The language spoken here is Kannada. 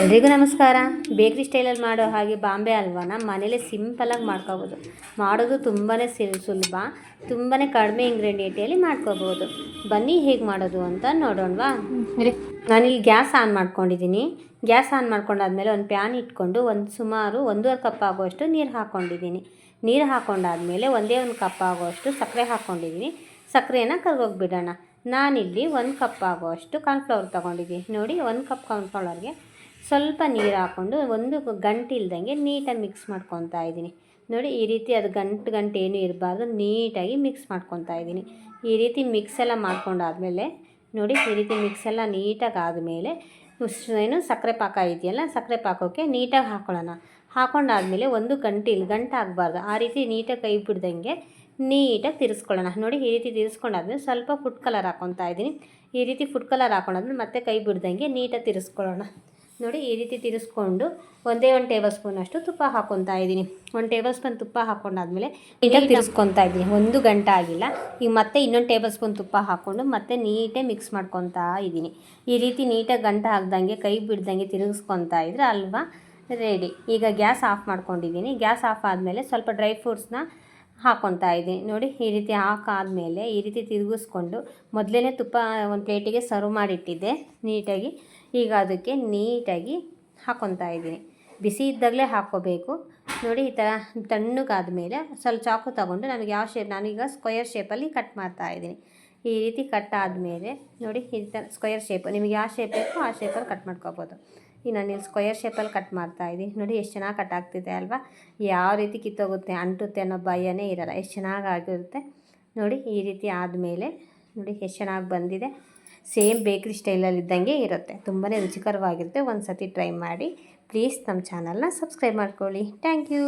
ಎಲ್ರಿಗೂ ನಮಸ್ಕಾರ. ಬೇಕ್ರಿ ಸ್ಟೈಲಲ್ಲಿ ಮಾಡೋ ಹಾಗೆ ಬಾಂಬೆ ಹಲ್ವಾನ ಮನೇಲಿ ಸಿಂಪಲಾಗಿ ಮಾಡ್ಕೋಬೋದು. ಮಾಡೋದು ತುಂಬಾ ಸುಲಭ, ತುಂಬಾ ಕಡಿಮೆ ಇಂಗ್ರೀಡಿಯೆಂಟಲ್ಲಿ ಮಾಡ್ಕೋಬೋದು. ಬನ್ನಿ ಹೇಗೆ ಮಾಡೋದು ಅಂತ ನೋಡೋಣವಾ. ನಾನಿಲ್ಲಿ ಗ್ಯಾಸ್ ಆನ್ ಮಾಡ್ಕೊಂಡಿದ್ದೀನಿ. ಗ್ಯಾಸ್ ಆನ್ ಮಾಡ್ಕೊಂಡಾದ್ಮೇಲೆ ಒಂದು ಪ್ಯಾನ್ ಇಟ್ಕೊಂಡು ಸುಮಾರು 1.5 ಕಪ್ ಆಗುವಷ್ಟು ನೀರು ಹಾಕ್ಕೊಂಡಿದ್ದೀನಿ. ನೀರು ಹಾಕ್ಕೊಂಡಾದ್ಮೇಲೆ ಒಂದೇ ಒಂದು ಕಪ್ ಆಗುವಷ್ಟು ಸಕ್ಕರೆ ಹಾಕ್ಕೊಂಡಿದ್ದೀನಿ. ಸಕ್ಕರೆನ ಕರಗೋಗ್ಬಿಡೋಣ. ನಾನಿಲ್ಲಿ 1 ಕಪ್ ಆಗುವಷ್ಟು ಕಾರ್ನ್ಫ್ಲವರ್ ತೊಗೊಂಡಿದ್ದೀನಿ. ನೋಡಿ, 1 ಕಪ್ ಕಾರ್ನ್ಫ್ಲವರ್ಗೆ ಸ್ವಲ್ಪ ನೀರು ಹಾಕ್ಕೊಂಡು ಒಂದು ಗಂಟು ಇಲ್ದಂಗೆ ನೀಟಾಗಿ ಮಿಕ್ಸ್ ಮಾಡ್ಕೊತಾ ಇದ್ದೀನಿ. ನೋಡಿ, ಈ ರೀತಿ ಅದು ಗಂಟು ಏನೂ ಇರಬಾರ್ದು, ನೀಟಾಗಿ ಮಿಕ್ಸ್ ಮಾಡ್ಕೊತಾ ಇದ್ದೀನಿ. ಈ ರೀತಿ ಮಿಕ್ಸ್ ಎಲ್ಲ ಮಾಡ್ಕೊಂಡಾದ್ಮೇಲೆ ನೋಡಿ, ಈ ರೀತಿ ಮಿಕ್ಸ್ ಎಲ್ಲ ನೀಟಾಗಿ ಆದಮೇಲೆ ಸಕ್ಕರೆ ಪಾಕ ಇದೆಯಲ್ಲ, ಸಕ್ಕರೆ ಪಾಕಕ್ಕೆ ನೀಟಾಗಿ ಹಾಕ್ಕೊಳ್ಳೋಣ. ಹಾಕ್ಕೊಂಡಾದ್ಮೇಲೆ ಒಂದು ಗಂಟು ಆಗಬಾರ್ದು, ಆ ರೀತಿ ನೀಟಾಗಿ ಕೈ ಬಿಡ್ದಂಗೆ ನೀಟಾಗಿ ತಿರ್ಸ್ಕೊಳ್ಳೋಣ. ನೋಡಿ, ಈ ರೀತಿ ತಿರ್ಸ್ಕೊಂಡಾದ್ಮೇಲೆ ಸ್ವಲ್ಪ ಫುಡ್ ಕಲರ್ ಹಾಕ್ಕೊತಾ ಇದ್ದೀನಿ. ಈ ರೀತಿ ಫುಡ್ ಕಲರ್ ಹಾಕ್ಕೊಂಡಾದ್ಮೇಲೆ ಮತ್ತೆ ಕೈ ಬಿಡ್ದಂಗೆ ನೀಟಾಗಿ ತಿರ್ಸ್ಕೊಳ್ಳೋಣ. ನೋಡಿ, ಈ ರೀತಿ ತಿರ್ಸ್ಕೊಂಡು ಒಂದೇ 1 ಟೇಬಲ್ ಸ್ಪೂನಷ್ಟು ತುಪ್ಪ ಹಾಕ್ಕೊತಾ ಇದ್ದೀನಿ. 1 ಟೇಬಲ್ ಸ್ಪೂನ್ ತುಪ್ಪ ಹಾಕ್ಕೊಂಡಾದ್ಮೇಲೆ ನೀಟಾಗಿ ತಿರ್ಸ್ಕೊತಾ ಇದ್ದೀನಿ. 1 ಗಂಟೆ ಆಗಿಲ್ಲ. ಈಗ ಮತ್ತೆ ಇನ್ನೊಂದು ಟೇಬಲ್ ಸ್ಪೂನ್ ತುಪ್ಪ ಹಾಕ್ಕೊಂಡು ಮತ್ತೆ ನೀಟಾಗಿ ಮಿಕ್ಸ್ ಮಾಡ್ಕೊತಾ ಇದ್ದೀನಿ. ಈ ರೀತಿ ನೀಟಾಗಿ ಗಂಟೆ ಹಾಕ್ದಂಗೆ ಕೈ ಬಿಡ್ದಂಗೆ ತಿರುಗಿಸ್ಕೊತಾ ಇದ್ರೆ ಹಲ್ವಾ ರೆಡಿ. ಈಗ ಗ್ಯಾಸ್ ಆಫ್ ಮಾಡ್ಕೊಂಡಿದ್ದೀನಿ. ಗ್ಯಾಸ್ ಆಫ್ ಆದಮೇಲೆ ಸ್ವಲ್ಪ ಡ್ರೈ ಫ್ರೂಟ್ಸ್ನ ಹಾಕ್ಕೊತಾ ಇದ್ದೀನಿ. ನೋಡಿ, ಈ ರೀತಿ ಹಾಕಾದ್ಮೇಲೆ ಈ ರೀತಿ ತಿರುಗಿಸ್ಕೊಂಡು ಮೊದಲೇ ತುಪ್ಪ ಒಂದು ಪ್ಲೇಟಿಗೆ ಸರ್ವ್ ಮಾಡಿಟ್ಟಿದ್ದೆ ನೀಟಾಗಿ. ಈಗ ಅದಕ್ಕೆ ನೀಟಾಗಿ ಹಾಕ್ಕೊತಾ ಇದ್ದೀನಿ. ಬಿಸಿ ಇದ್ದಾಗಲೇ ಹಾಕ್ಕೋಬೇಕು. ನೋಡಿ, ಈ ಥರ ತಣ್ಣಗಾದ್ಮೇಲೆ ಸ್ವಲ್ಪ ಚಾಕು ತಗೊಂಡು ನಾನೀಗ ಸ್ಕ್ವಯರ್ ಶೇಪಲ್ಲಿ ಕಟ್ ಮಾಡ್ತಾ ಇದ್ದೀನಿ. ಈ ರೀತಿ ಕಟ್ ಆದಮೇಲೆ ನೋಡಿ, ಈ ಥರ ಸ್ಕ್ವಯರ್ ಶೇಪ್ ನಿಮಗೆ ಯಾವ ಶೇಪ್ ಬೇಕೋ ಆ ಶೇಪಲ್ಲಿ ಕಟ್ ಮಾಡ್ಕೋಬೋದು. ಈಗ ನಾನಿಲ್ಲಿ ಸ್ಕ್ವಯರ್ ಶೇಪಲ್ಲಿ ಕಟ್ ಮಾಡ್ತಾಯಿದ್ದೀನಿ. ನೋಡಿ, ಎಷ್ಟು ಚೆನ್ನಾಗಿ ಕಟ್ ಆಗ್ತಿದೆ ಅಲ್ವಾ. ಯಾವ ರೀತಿ ಕಿತ್ತೋಗುತ್ತೆ ಅಂಟುತ್ತೆ ಅನ್ನೋ ಭಯನೇ ಇರೋಲ್ಲ, ಎಷ್ಟು ಚೆನ್ನಾಗಿರುತ್ತೆ. ನೋಡಿ, ಈ ರೀತಿ ಆದಮೇಲೆ ನೋಡಿ ಎಷ್ಟು ಚೆನ್ನಾಗಿ ಬಂದಿದೆ. ಸೇಮ್ ಬೇಕ್ರಿ ಸ್ಟೈಲಲ್ಲಿ ಇದ್ದಂಗೆ ಇರುತ್ತೆ, ತುಂಬಾ ರುಚಿಕರವಾಗಿರುತ್ತೆ. ಒಂದು ಸತಿ ಟ್ರೈ ಮಾಡಿ ಪ್ಲೀಸ್. ನಮ್ಮ ಚಾನಲ್ನ ಸಬ್ಸ್ಕ್ರೈಬ್ ಮಾಡ್ಕೊಳ್ಳಿ. Thank you.